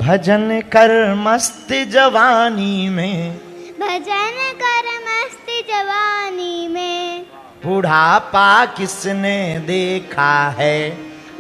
भजन कर मस्त जवानी में, भजन कर मस्त जवानी में, बुढ़ापा किसने देखा है,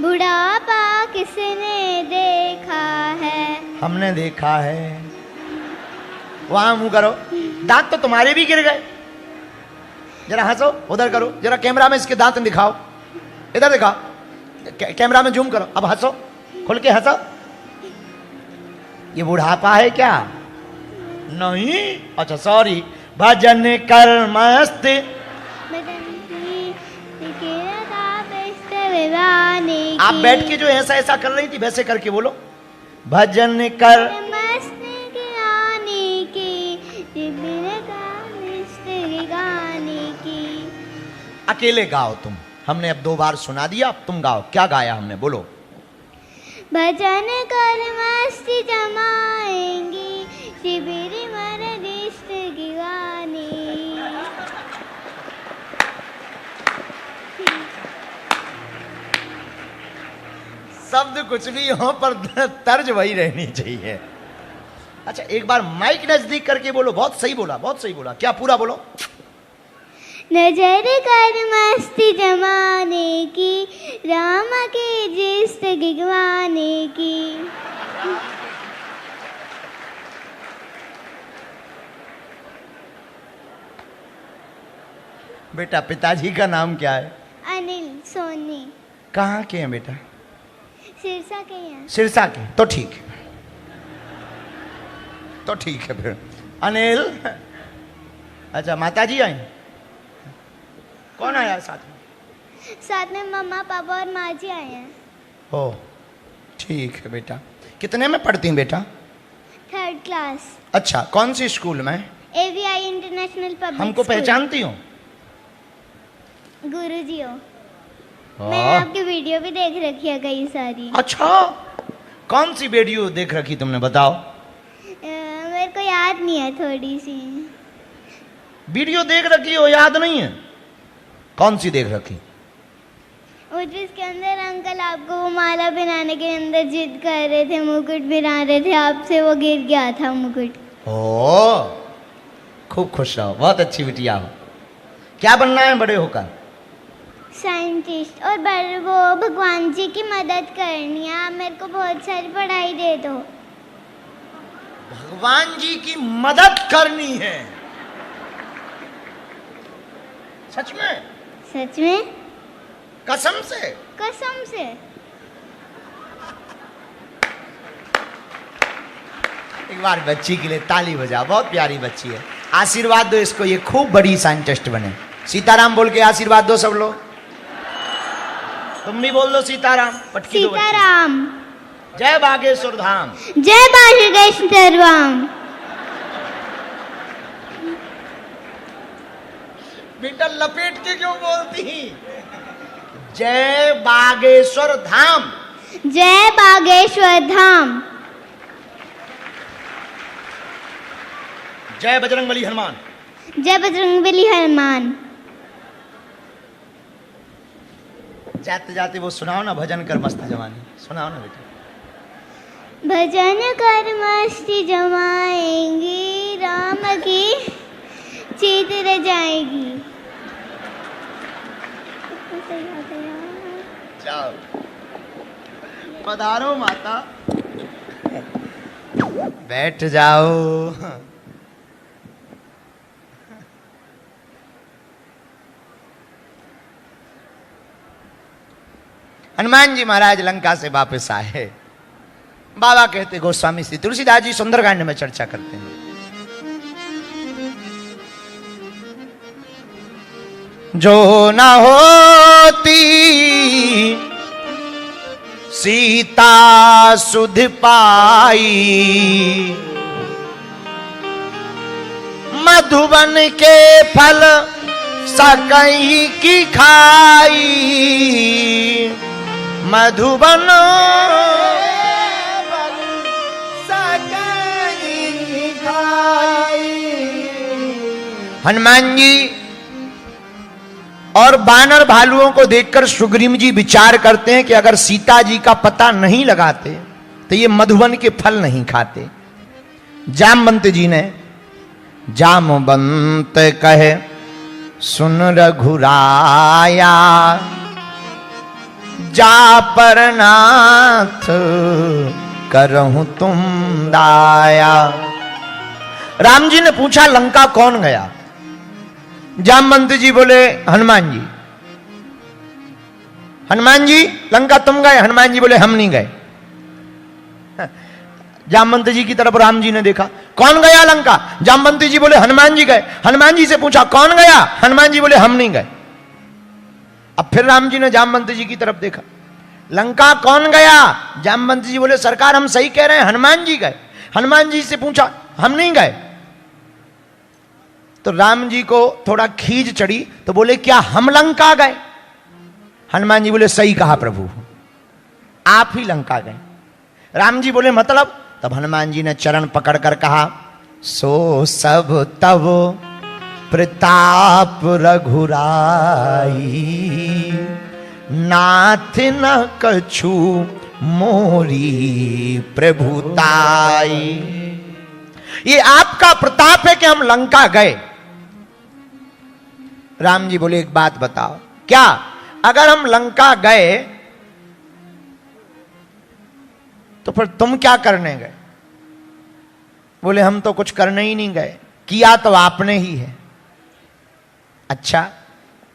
बुढ़ापा किसने देखा है, हमने देखा है। वहां मुंह करो, दांत तो तुम्हारे भी गिर गए, जरा हंसो, उधर करो, जरा कैमरा में इसके दांत दिखाओ, इधर दिखाओ, कैमरा में जूम करो, अब हंसो, खुल के हंसो। ये बुढ़ापा है क्या? नहीं, अच्छा सॉरी। भजन कर मस्त, आप बैठ के जो ऐसा ऐसा कर रही थी वैसे करके बोलो, भजन कर मस्त गाने की, गाने की। अकेले गाओ तुम, हमने अब 2 बार सुना दिया, अब तुम गाओ। क्या गाया हमने, बोलो। भजन कर मस्ती जमाएंगी, शिविर मर रिश्त की गाने। शब्द कुछ भी हो पर तर्ज वही रहनी चाहिए। अच्छा एक बार माइक नजदीक करके बोलो, बहुत सही बोला, बहुत सही बोला। क्या पूरा बोलो। नजर कर मस्ती जमाने की, राम की जिस्त गिगवाने की। बेटा पिताजी का नाम क्या है? अनिल सोनी। कहाँ के हैं बेटा? सिरसा के हैं। सिरसा के, तो ठीक है, तो ठीक है फिर। अनिल, अच्छा माताजी आई, कौन आया साथ में? साथ में मम्मा पापा और माँ जी आए हैं। ओ ठीक है बेटा। कितने में पढ़ती हैं बेटा? 3rd class. अच्छा, कौन सी स्कूल में? AVI international public. हमको पहचानती हो? गुरुजी हो। मैंने आपकी वीडियो भी देख रखी है कई सारी। अच्छा, कौन सी वीडियो देख रखी तुमने, बताओ। मेरे को याद नहीं है, थोड़ी सी वीडियो देख रखी हो, याद नहीं है? कौन सी देख रखी? वो जिसके अंदर अंकल आपको वो माला पहनाने के अंदर जिद कर रहे थे, मुकुट पहना रहे थे आपसे, वो गिर गया था मुकुट। ओ, खूब खुश रहो, बहुत अच्छी बिटिया हो। क्या बनना है बड़े होकर? साइंटिस्ट। और वो भगवान जी की मदद करनी है। आप मेरे को बहुत सारी पढ़ाई दे दो। भगवान जी की मदद करनी है? सच में? सच में, कसम से? कसम से। एक बार बच्ची के लिए ताली बजाओ, बहुत प्यारी बच्ची है। आशीर्वाद दो इसको, ये खूब बड़ी साइंटिस्ट बने। सीताराम बोल के आशीर्वाद दो सब लोग। तुम भी बोल दो सीताराम। पटकी दो बच्ची। सीताराम। जय बागेश्वर धाम। जय बागेश्वर धाम। बेटा लपेट के क्यों बोलती? जय बागेश्वर धाम। जय बागेश्वर धाम। जय बजरंगबली हनुमान। जय बजरंगबली हनुमान। जाते जाते वो सुनाओ ना, भजन कर मस्त जवानी, सुनाओ ना बेटा। भजन कर मस्ती जमाएंगी, राम की जीत रह जाएगी। जाओ, पधारो माता, बैठ जाओ। हनुमान जी महाराज लंका से वापस आए। बाबा कहते, गोस्वामी श्री तुलसीदास जी सुंदरकांड में चर्चा करते हैं, जो न होती सीता सुध पाई, मधुबन के फल सकई की खाई, मधुबन सकई खाई। हनुमान जी और बानर भालुओं को देखकर सुग्रीव जी विचार करते हैं कि अगर सीता जी का पता नहीं लगाते तो ये मधुबन के फल नहीं खाते। जामवंत जी ने, जामवंत कहे सुन रघुराया, जा परनाथ करहूं तुम दाया। राम जी ने पूछा लंका कौन गया? जामवंत जी बोले हनुमान जी। हनुमान जी लंका तुम गए? हनुमान जी बोले हम नहीं गए। जामवंत जी की तरफ राम जी ने देखा, कौन गया लंका? जामवंत जी बोले हनुमान जी गए। हनुमान जी से पूछा कौन गया? हनुमान जी बोले हम नहीं गए। अब फिर राम जी ने जामवंत जी की तरफ देखा, लंका कौन गया? जामवंत जी बोले सरकार हम सही कह रहे हैं, हनुमान जी गए। हनुमान जी से पूछा हम नहीं गए। तो राम जी को थोड़ा खीज चढ़ी, तो बोले क्या हम लंका गए? हनुमान जी बोले सही कहा प्रभु, आप ही लंका गए। राम जी बोले मतलब? तब हनुमान जी ने चरण पकड़कर कहा, सो सब तब प्रताप रघुराई, नाथ न कछु मोरी प्रभुताई। ये आपका प्रताप है कि हम लंका गए। राम जी बोले एक बात बताओ, क्या अगर हम लंका गए तो फिर तुम क्या करने गए? बोले हम तो कुछ करने ही नहीं गए, किया तो आपने ही है। अच्छा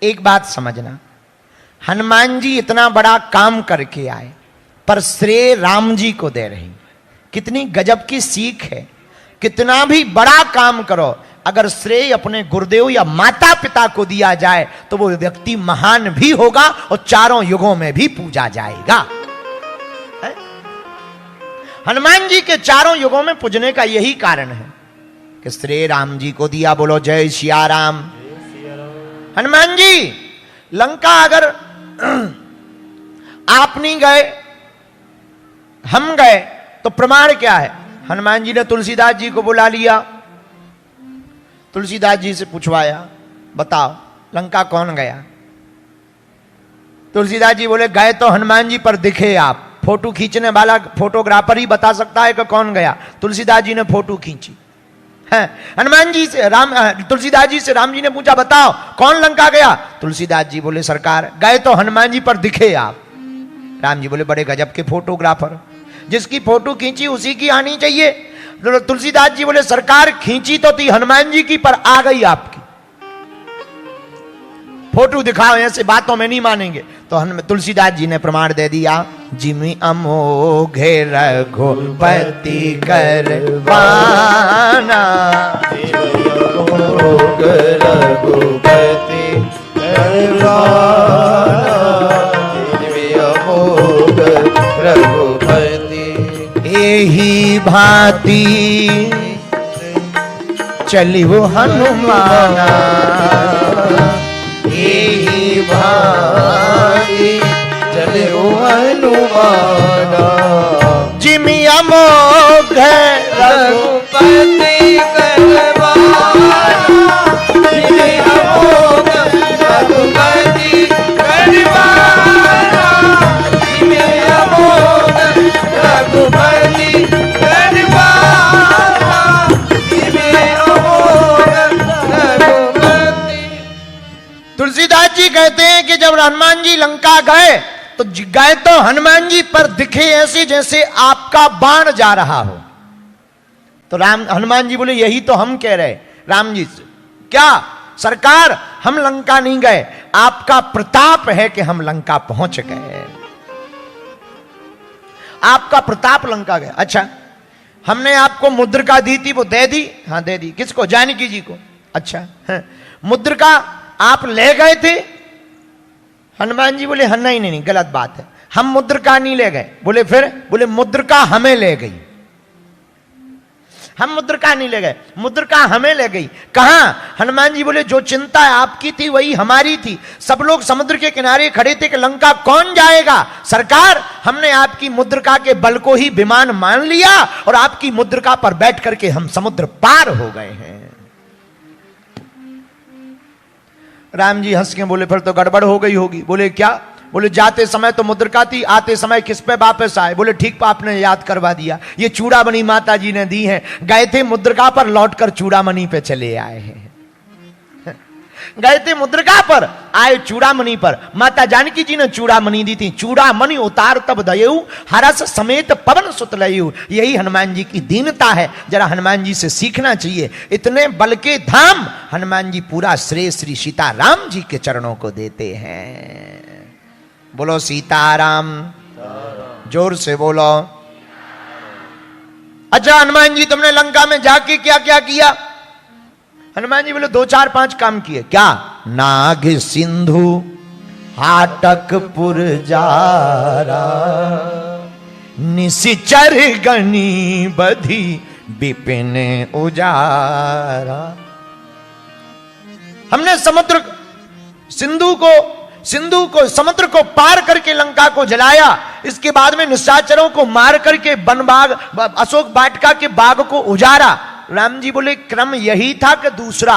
एक बात समझना, हनुमान जी इतना बड़ा काम करके आए पर श्रेय राम जी को दे रही। कितनी गजब की सीख है। कितना भी बड़ा काम करो, अगर श्रेय अपने गुरुदेव या माता पिता को दिया जाए तो वो व्यक्ति महान भी होगा और चारों युगों में भी पूजा जाएगा। हनुमान जी के चारों युगों में पूजने का यही कारण है कि श्रेय राम जी को दिया। बोलो जय सिया राम। हनुमान जी लंका अगर आप नहीं गए हम गए तो प्रमाण क्या है? हनुमान जी ने तुलसीदास जी को बुला लिया, तुलसीदास जी से पूछवाया बताओ लंका कौन गया? तुलसीदास जी बोले गए तो हनुमान जी पर दिखे आप। फोटो खींचने वाला फोटोग्राफर ही बता सकता है कि कौन गया। तुलसीदास जी ने फोटो खींची है। हनुमान जी से तुलसीदास जी से राम जी ने पूछा बताओ कौन लंका गया? तुलसीदास जी बोले सरकार गए तो हनुमान जी पर दिखे आप। राम जी बोले बड़े गजब के फोटोग्राफर, जिसकी फोटो खींची उसी की आनी चाहिए। तुलसीदास जी बोले सरकार खींची तो थी हनुमान जी की पर आ गई आपकी। फोटो दिखाओ, ऐसे बातों में नहीं मानेंगे। तो तुलसीदास जी ने प्रमाण दे दिया, जिमि अमोघ रघुपति करवाना, रघुपति रघुपति एही भांति चली वो हनुमाना, एही भांति चले वो हनुमाना, जिमि अमोघ रघुपति करवाना, जिमि अमोघ रघुपति करवाना, जिमि अमोघ रघुपति करवाना, जिमि अमोघ रघुपति। तुलसीदास जी कहते हैं कि जब हनुमान जी लंका गए तो गए तो हनुमान जी पर दिखे ऐसे जैसे आपका बाण जा रहा हो। तो हनुमान जी बोले यही तो हम कह रहे राम जी से, क्या सरकार हम लंका नहीं गए, आपका प्रताप है कि हम लंका पहुंच गए। आपका प्रताप लंका गए। अच्छा हमने आपको मुद्रिका दी थी, वो दे दी? हाँ दे दी। किसको? जानकी जी को। अच्छा मुद्रिका आप ले गए थे? हनुमान जी बोले नहीं नहीं नहीं गलत बात है, हम मुद्रिका नहीं ले गए। बोले फिर? बोले मुद्रिका हमें ले गई। हम मुद्रिका नहीं ले गए, मुद्रिका हमें ले गई। कहां? हनुमान जी बोले जो चिंता आपकी थी वही हमारी थी। सब लोग समुद्र के किनारे खड़े थे कि लंका कौन जाएगा। सरकार हमने आपकी मुद्रिका के बल को ही विमान मान लिया और आपकी मुद्रिका पर बैठ करके हम समुद्र पार हो गए हैं। राम जी हंस के बोले फिर तो गड़बड़ हो गई होगी। बोले क्या? बोले जाते समय तो मुद्रिका थी, आते समय किस पे वापस आए? बोले ठीक आपने याद करवा दिया, ये चूड़ामणि माता जी ने दी है। गए थे मुद्रिका पर, लौटकर चूड़ामणि पे चले आए हैं। गए थे मुद्रिका पर, आए चूड़ामणि पर। माता जानकी जी ने चूड़ामणि दी थी। चूड़ामणि उतार तब दयऊ, हरस समेत पवन सुत लयऊ। यही हनुमान जी की दीनता है, जरा हनुमान जी से सीखना चाहिए। इतने बल के धाम हनुमान जी पूरा श्रेय श्री सीताराम जी के चरणों को देते हैं। बोलो सीताराम, जोर से बोलो। अच्छा हनुमान जी तुमने लंका में जाके क्या क्या किया? हनुमान जी बोले 2 4 5 काम किए। क्या? नाग सिंधु हाटकपुर जारा, निशिचर गनी बधी विपिन उजारा। हमने सिंधु को समुद्र को पार करके लंका को जलाया। इसके बाद में निशाचरों को मार करके वन बाग, अशोक वाटिका के बाग को उजाड़ा। राम जी बोले क्रम यही था कि दूसरा?